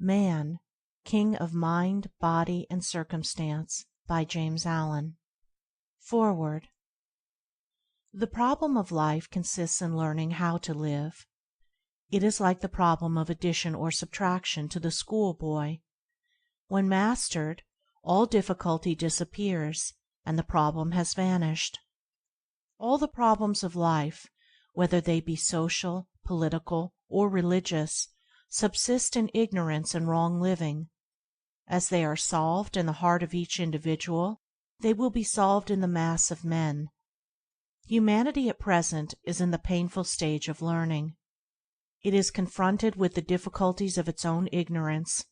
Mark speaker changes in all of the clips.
Speaker 1: Man, King of Mind, Body, and Circumstance, by JamesAllen. Foreword. The problem of life consists in learning how to live. It is like the problem of addition or subtraction to the schoolboy. When mastered, all difficulty disappears, and the problem has vanished. All the problems of life, whether they be social, political, or religious, subsist in ignorance and wrong living. As they are solved in the heart of each individual, they will be solved in the mass of men. Humanity at present is in the painful stage of learning. It is confronted with the difficulties of its own ignorance.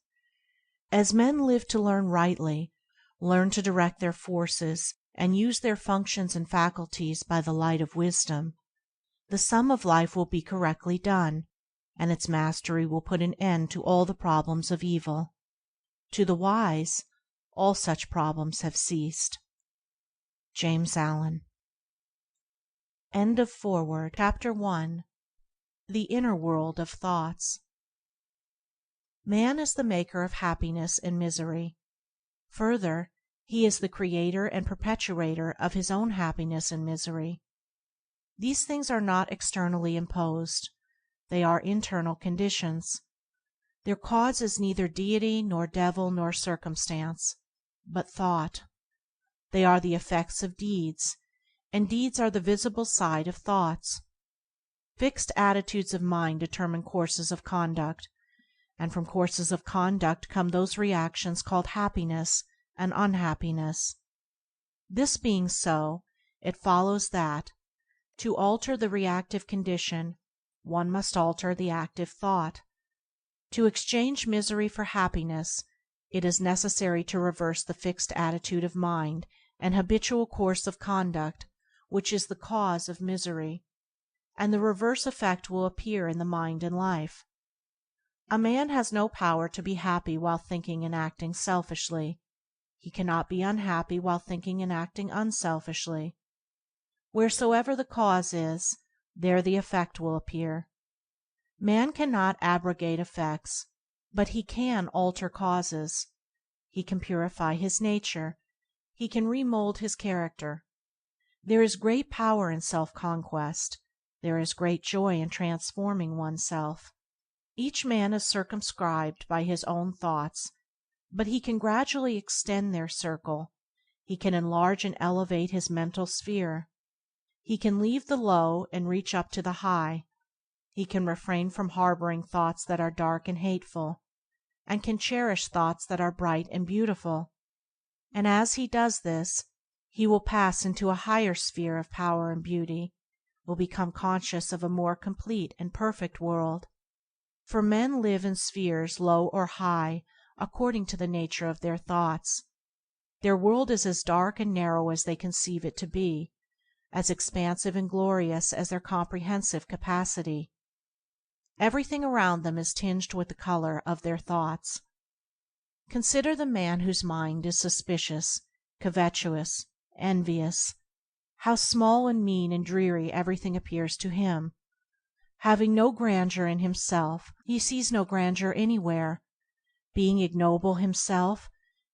Speaker 1: As men live to learn rightly, learn to direct their forces, and use their functions and faculties by the light of wisdom, the sum of life will be correctly done, and its mastery will put an end to all the problems of evil. To the wise, all such problems have ceased. JamesAllen. End of Foreword. Chapter 1. The Inner World of Thoughts. Man is the maker of happiness and misery. Further, he is the creator and perpetuator of his own happiness and misery. These things are not externally imposed. They are internal conditions. Their cause is neither deity nor devil nor circumstance, but thought. They are the effects of deeds, and deeds are the visible side of thoughts. Fixed attitudes of mind determine courses of conduct, and from courses of conduct come those reactions called happiness and unhappiness. This being so, it follows that, to alter the reactive condition, one must alter the active thought. To exchange misery for happiness, it is necessary to reverse the fixed attitude of mind and habitual course of conduct which is the cause of misery, and the reverse effect will appear in the mind and life. A man has no power to be happy while thinking and acting selfishly. He cannot be unhappy while thinking and acting unselfishly. Wheresoever the cause is, there the effect will appear. Man cannot abrogate effects, but he can alter causes. He can purify his nature. He can remold his character. There is great power in self-conquest. There is great joy in transforming oneself. Each man is circumscribed by his own thoughts, but he can gradually extend their circle. He can enlarge and elevate his mental sphere. He can leave the low and reach up to the high. He can refrain from harboring thoughts that are dark and hateful, and can cherish thoughts that are bright and beautiful. And as he does this, he will pass into a higher sphere of power and beauty, will become conscious of a more complete and perfect world. For men live in spheres low or high according to the nature of their thoughts. Their world is as dark and narrow as they conceive it to be, as expansive and glorious as their comprehensive capacity. Everything around them is tinged with the color of their thoughts. Consider the man whose mind is suspicious, covetous, envious. How small and mean and dreary everything appears to him. Having no grandeur in himself, he sees no grandeur anywhere. Being ignoble himself,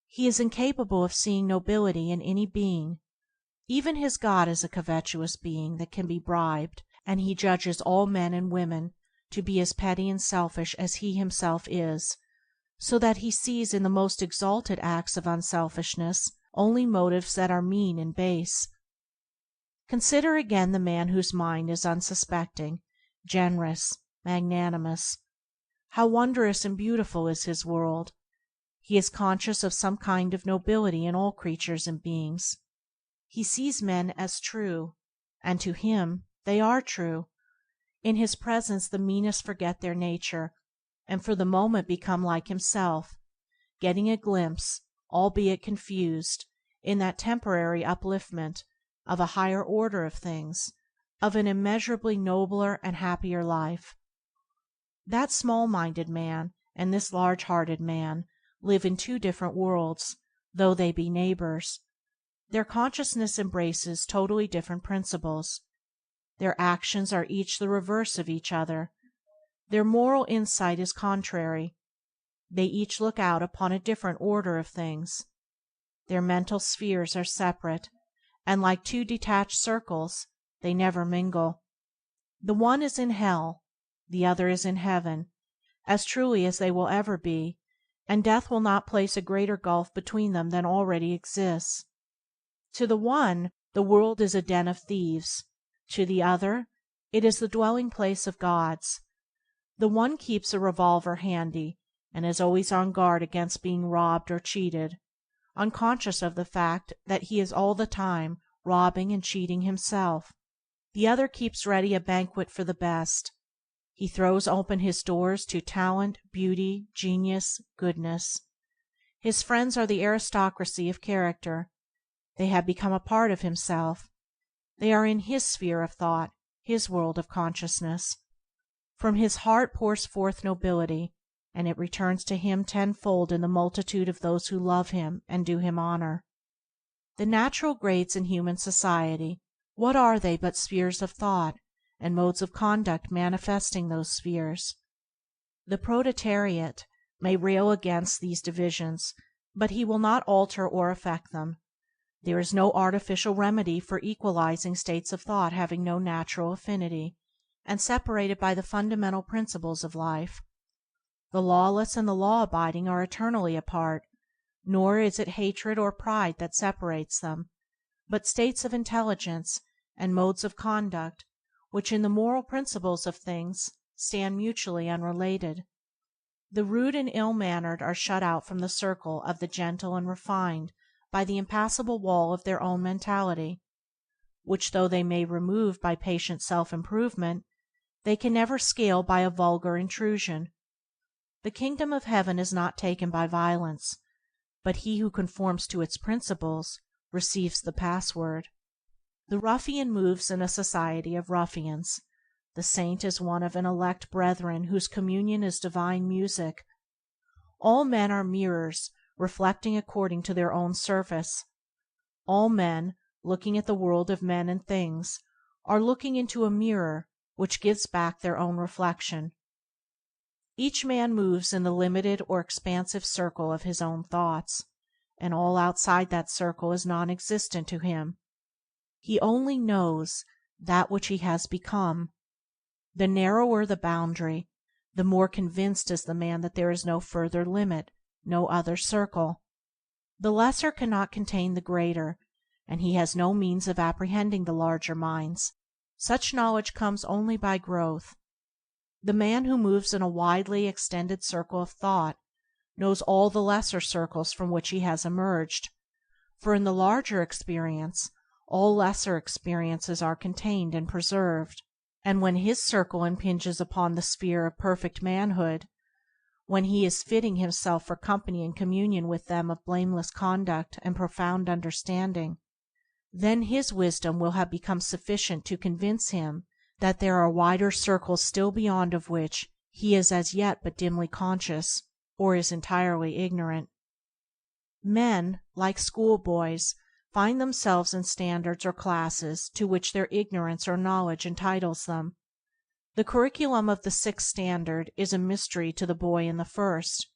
Speaker 1: he is incapable of seeing nobility in any being. Even his God is a covetous being that can be bribed, and he judges all men and women to be as petty and selfish as he himself is, so that he sees in the most exalted acts of unselfishness only motives that are mean and base. Consider again the man whose mind is unsuspecting, generous, magnanimous. How wondrous and beautiful is his world! He is conscious of some kind of nobility in all creatures and beings. He sees men as true, and to him they are true. In his presence the meanest forget their nature, and for the moment become like himself, getting a glimpse, albeit confused, in that temporary upliftment, of a higher order of things, of an immeasurably nobler and happier life. That small-minded man and this large-hearted man live in two different worlds, though they be neighbors. Their consciousness embraces totally different principles. Their actions are each the reverse of each other. Their moral insight is contrary. They each look out upon a different order of things. Their mental spheres are separate, and like two detached circles, they never mingle. The one is in hell, the other is in heaven, as truly as they will ever be, and death will not place a greater gulf between them than already exists. To the one, the world is a den of thieves; to the other, it is the dwelling place of gods. The one keeps a revolver handy, and is always on guard against being robbed or cheated, unconscious of the fact that he is all the time robbing and cheating himself. The other keeps ready a banquet for the best. He throws open his doors to talent, beauty, genius, goodness. His friends are the aristocracy of character. They have become a part of himself. They are in his sphere of thought, his world of consciousness. From his heart pours forth nobility, and it returns to him tenfold in the multitude of those who love him and do him honor. The natural grades in human society, what are they but spheres of thought, and modes of conduct manifesting those spheres? The proletariat may rail against these divisions, but he will not alter or affect them. There is no artificial remedy for equalizing states of thought having no natural affinity, and separated by the fundamental principles of life. The lawless and the law-abiding are eternally apart, nor is it hatred or pride that separates them, but states of intelligence and modes of conduct which in the moral principles of things stand mutually unrelated. The rude and ill-mannered are shut out from the circle of the gentle and refined by the impassable wall of their own mentality, which though they may remove by patient self-improvement, they can never scale by a vulgar intrusion. The kingdom of heaven is not taken by violence, but he who conforms to its principles receives the password. The ruffian moves in a society of ruffians. The saint is one of an elect brethren whose communion is divine music. All men are mirrors, reflecting according to their own surface. All men, looking at the world of men and things, are looking into a mirror which gives back their own reflection. Each man moves in the limited or expansive circle of his own thoughts, and all outside that circle is non-existent to him. He only knows that which he has become. The narrower the boundary, the more convinced is the man that there is no further limit, no other circle. The lesser cannot contain the greater, and he has no means of apprehending the larger minds. Such knowledge comes only by growth. The man who moves in a widely extended circle of thought knows all the lesser circles from which he has emerged, for in the larger experience all lesser experiences are contained and preserved. And when his circle impinges upon the sphere of perfect manhood, when he is fitting himself for company and communion with them of blameless conduct and profound understanding, then his wisdom will have become sufficient to convince him that there are wider circles still beyond of which he is as yet but dimly conscious, or is entirely ignorant. Men, like schoolboys, find themselves in standards or classes to which their ignorance or knowledge entitles them. The curriculum of the sixth standard is a mystery to the boy in the first.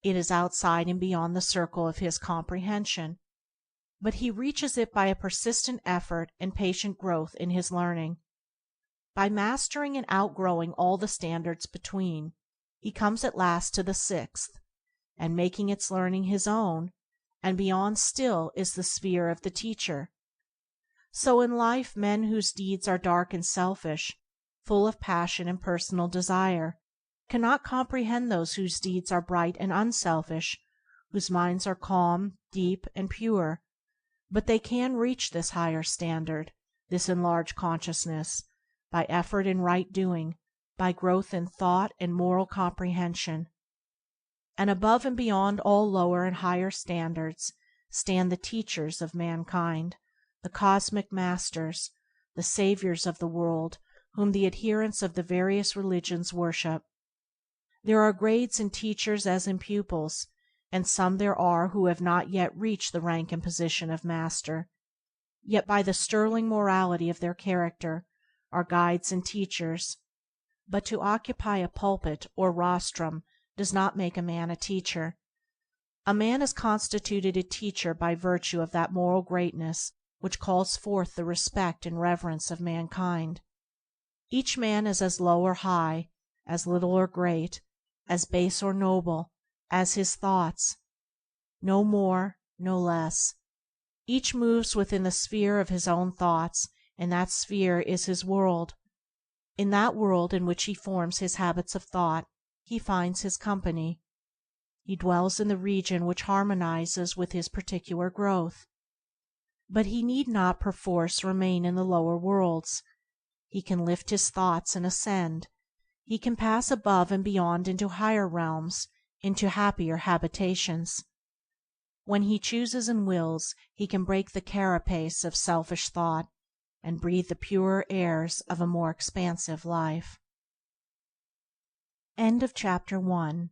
Speaker 1: It is outside and beyond the circle of his comprehension, but he reaches it by a persistent effort and patient growth in his learning. By mastering and outgrowing all the standards between, he comes at last to the sixth, and making its learning his own, and beyond still is the sphere of the teacher. So in life men whose deeds are dark and selfish, full of passion and personal desire, cannot comprehend those whose deeds are bright and unselfish, whose minds are calm, deep, and pure. But they can reach this higher standard, this enlarged consciousness, by effort in right doing, by growth in thought and moral comprehension. And above and beyond all lower and higher standards stand the teachers of mankind, the cosmic masters, the saviors of the world, whom the adherents of the various religions worship. There are grades in teachers as in pupils, and some there are who have not yet reached the rank and position of master, yet by the sterling morality of their character are guides and teachers. But to occupy a pulpit or rostrum does not make a man a teacher. A man is constituted a teacher by virtue of that moral greatness which calls forth the respect and reverence of mankind. Each man is as low or high, as little or great, as base or noble, as his thoughts. No more, no less. Each moves within the sphere of his own thoughts, and that sphere is his world. In that world in which he forms his habits of thought he finds his company. He dwells in the region which harmonizes with his particular growth. But he need not perforce remain in the lower worlds. He can lift his thoughts and ascend. He can pass above and beyond into higher realms, into happier habitations. When he chooses and wills, he can break the carapace of selfish thought, and breathe the purer airs of a more expansive life. Chapter 1.